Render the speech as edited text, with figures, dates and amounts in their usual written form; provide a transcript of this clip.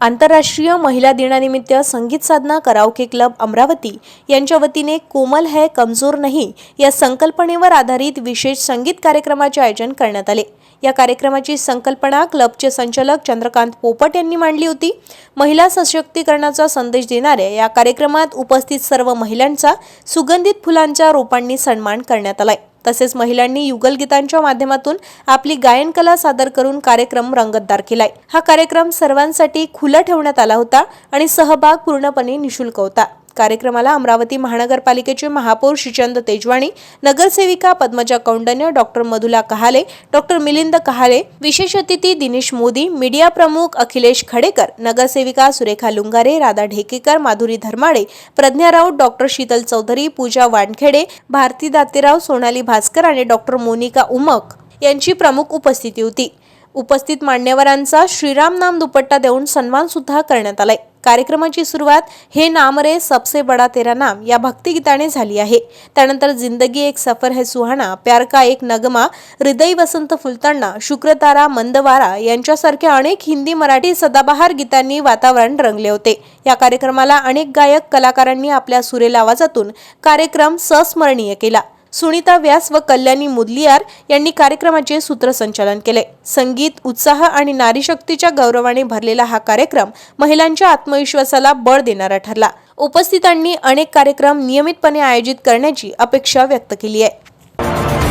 आंतरराष्ट्रीय महिला दिनानिमित्त संगीत साधना कराओके क्लब अमरावती यांच्या वतीने कोमल है कमजोर नहीं या संकल्पनेवर आधारित विशेष संगीत कार्यक्रमाचे आयोजन करण्यात आले। या कार्यक्रमाची संकल्पना क्लबचे संचालक चंद्रकांत पोपट यांनी मांडली होती। महिला सशक्तीकरणाचा संदेश देणाऱ्या या कार्यक्रमात उपस्थित सर्व महिलांचा सुगंधित फुलांच्या रोपांनी सन्मान करण्यात आलाय। तसेच महिलांनी युगल गीतांच्या माध्यमातून आपली गायन कला सादर करून कार्यक्रम रंगतदार केलाय। हा कार्यक्रम सर्वांसाठी खुला ठेवण्यात आला होता आणि सहभाग पूर्णपणे निशुल्क होता। कार्यक्रमाला अमरावती महानगरपालिकेचे महापौर श्रीचंद तेजवाणी, नगरसेविका पद्मजा कौंडन्य, डॉक्टर मधुला कहाले, डॉक्टर मिलिंद कहाले, विशेष अतिथी दिनेश मोदी, मीडिया प्रमुख अखिलेश खडेकर, नगरसेविका सुरेखा लुंगारे, राधा ढेकेकर, माधुरी धर्माडे, प्रज्ञा राऊत, डॉक्टर शीतल चौधरी, पूजा वानखेडे, भारती दातेराव, सोनाली भास्कर आणि डॉक्टर मोनिका उमक यांची प्रमुख उपस्थिती होती। उपस्थित मान्यवरांचा श्रीराम नाम दुपट्टा देऊन सन्मान सुद्धा करण्यात आलाय। कार्यक्रमाची सुरुवात हे नाम रे सबसे बडा तेरा नाम या भक्तिगीताने झाली आहे। त्यानंतर जिंदगी एक सफर है सुहाना, प्यार का एक नगमा, हृदय वसंत फुलताना, शुक्रतारा, मंदवारा यांच्यासारख्या अनेक हिंदी मराठी सदाबहार गीतांनी वातावरण रंगले होते। या कार्यक्रमाला अनेक गायक कलाकारांनी आपल्या सुरेल आवाजातून कार्यक्रम संस्मरणीय केला। सुनीता व्यास व कल्याणी मुदलियार यांनी कार्यक्रमाचे सूत्रसंचालन केले। संगीत, उत्साह आणि नारी शक्तीच्या गौरवाने भरलेला हा कार्यक्रम महिलांच्या आत्मविश्वासाला बळ देणारा ठरला। उपस्थितांनी अनेक कार्यक्रम नियमितपणे आयोजित करण्याची अपेक्षा व्यक्त केली आहे।